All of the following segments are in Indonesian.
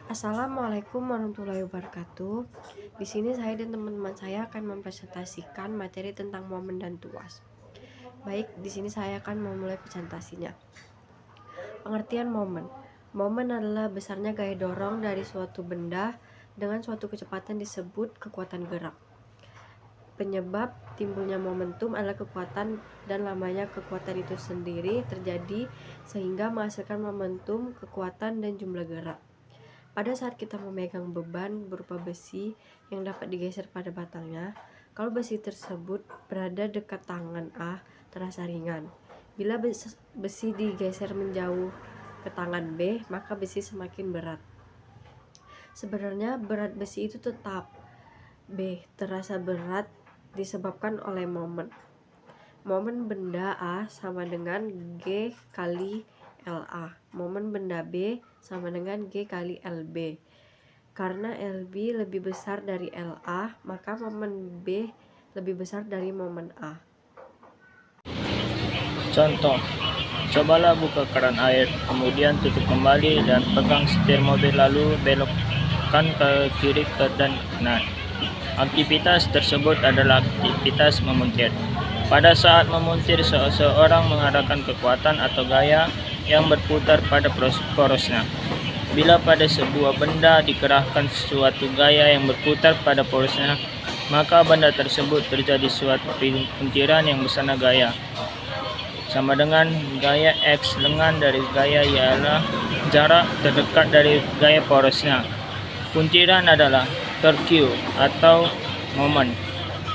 Assalamualaikum warahmatullahi wabarakatuh. Di sini saya dan teman-teman saya akan mempresentasikan materi tentang momen dan tuas. Baik, di sini saya akan memulai presentasinya. Pengertian momen. Momen adalah besarnya gaya dorong dari suatu benda dengan suatu kecepatan disebut kekuatan gerak. Penyebab timbulnya momentum adalah kekuatan dan lamanya kekuatan itu sendiri terjadi sehingga menghasilkan momentum, kekuatan, dan jumlah gerak. Pada saat kita memegang beban berupa besi yang dapat digeser pada batangnya, kalau besi tersebut berada dekat tangan A, terasa ringan. Bila besi digeser menjauh ke tangan B, maka besi semakin berat. Sebenarnya berat besi itu tetap B, terasa berat disebabkan oleh momen. Momen benda A sama dengan G kali LA. Momen benda B sama dengan G kali LB. Karena LB lebih besar dari LA, maka momen B lebih besar dari momen A. Contoh, cobalah buka keran air, kemudian tutup kembali dan pegang setir mobil lalu belokkan ke kiri dan kanan. Aktivitas tersebut adalah aktivitas memontir. Pada saat memontir, seseorang mengarahkan kekuatan atau gaya yang berputar pada porosnya. Bila pada sebuah benda dikerahkan suatu gaya yang berputar pada porosnya, maka benda tersebut terjadi suatu puntiran yang bersama gaya. Sama dengan gaya X, lengan dari gaya ialah jarak terdekat dari gaya porosnya. Puntiran adalah torque atau momen.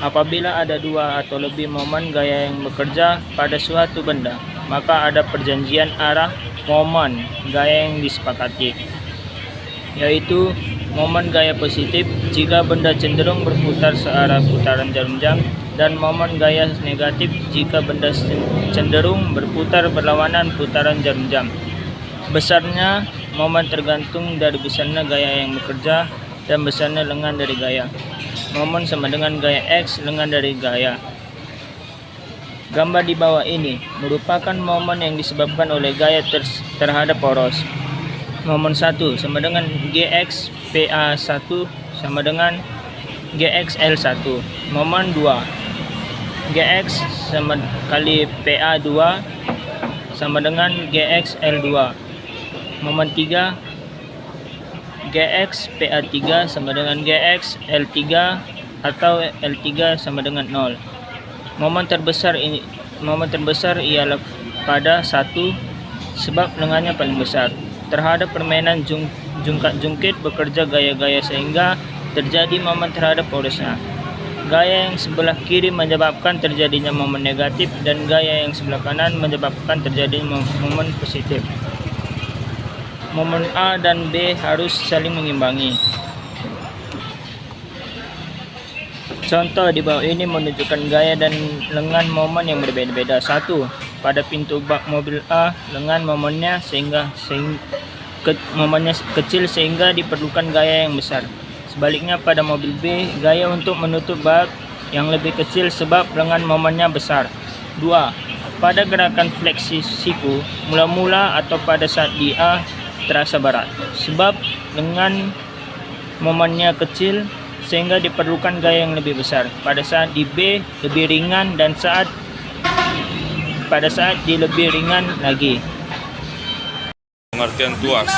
Apabila ada dua atau lebih momen gaya yang bekerja pada suatu benda, maka ada perjanjian arah momen gaya yang disepakati, yaitu momen gaya positif jika benda cenderung berputar searah putaran jarum jam, dan momen gaya negatif jika benda cenderung berputar berlawanan putaran jarum jam. Besarnya momen tergantung dari besarnya gaya yang bekerja dan besarnya lengan dari gaya. Momen sama dengan gaya X, lengan dari gaya. Gambar di bawah ini merupakan momen yang disebabkan oleh gaya terhadap poros. Momen 1 sama dengan Gx PA1 sama dengan Gx L1. Momen 2 Gx sama kali PA2 sama dengan Gx L2. Momen 3 Gx PA3 sama dengan Gx L3 atau L3 sama dengan 0. Momen terbesar ialah pada 1 sebab lengannya paling besar. Terhadap permainan jungkat-jungkit bekerja gaya-gaya sehingga terjadi momen terhadap porosnya. Gaya yang sebelah kiri menyebabkan terjadinya momen negatif dan gaya yang sebelah kanan menyebabkan terjadinya momen positif. Momen A dan B harus saling mengimbangi. Contoh di bawah ini menunjukkan gaya dan lengan momen yang berbeda-beda. 1. Pada pintu bak mobil A, lengan momennya momennya kecil sehingga diperlukan gaya yang besar. Sebaliknya pada mobil B, gaya untuk menutup bak yang lebih kecil sebab lengan momennya besar. 2. Pada gerakan fleksi siku, mula-mula atau pada saat di A terasa berat sebab lengan momennya kecil sehingga diperlukan gaya yang lebih besar. Pada saat di B lebih ringan dan pada saat di lebih ringan lagi. Pengertian tuas.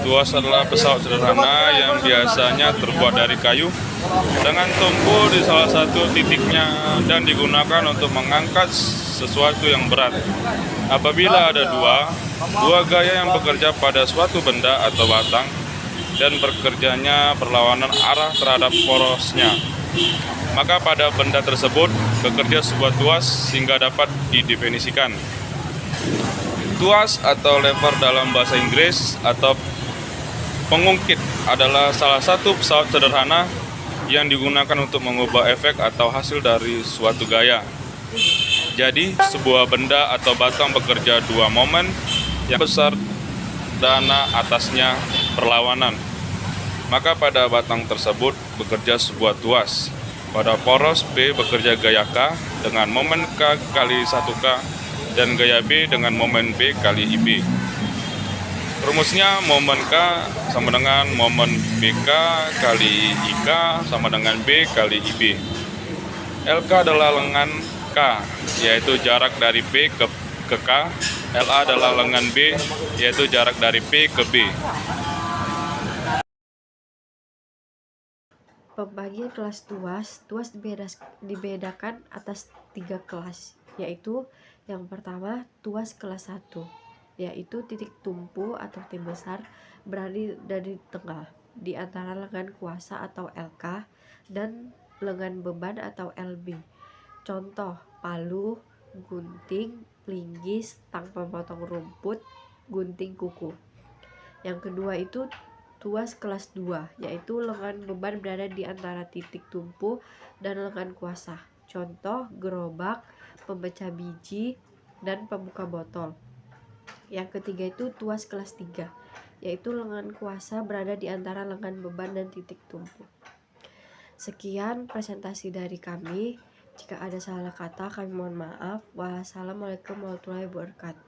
Tuas adalah pesawat sederhana yang biasanya terbuat dari kayu dengan tumpu di salah satu titiknya dan digunakan untuk mengangkat sesuatu yang berat. Apabila ada dua gaya yang bekerja pada suatu benda atau batang dan bekerjanya berlawanan arah terhadap porosnya, maka pada benda tersebut bekerja sebuah tuas sehingga dapat didefinisikan. Tuas atau lever dalam bahasa Inggris atau pengungkit adalah salah satu pesawat sederhana yang digunakan untuk mengubah efek atau hasil dari suatu gaya. Jadi, sebuah benda atau batang bekerja dua momen yang besar dan atasnya berlawanan. Maka pada batang tersebut bekerja sebuah tuas. Pada poros B bekerja gaya K dengan momen K kali 1K dan gaya B dengan momen B kali IB. Rumusnya momen K sama dengan momen BK kali IK sama dengan B kali IB. LK adalah lengan K, yaitu jarak dari P ke K. LA adalah lengan B, yaitu jarak dari P ke B. Pembagian kelas tuas dibedakan atas 3 kelas, yaitu yang pertama tuas kelas 1, yaitu titik tumpu atau tim besar berada dari tengah di antara lengan kuasa atau LK dan lengan beban atau LB. Contoh: palu, gunting, linggis, tang pemotong rumput, gunting kuku. Yang kedua itu tuas kelas 2, yaitu lengan beban berada di antara titik tumpu dan lengan kuasa. Contoh: gerobak, pemecah biji, dan pembuka botol. Yang ketiga itu tuas kelas 3, yaitu lengan kuasa berada di antara lengan beban dan titik tumpu. Sekian presentasi dari kami. Jika ada salah kata, kami mohon maaf. Wassalamualaikum warahmatullahi wabarakatuh.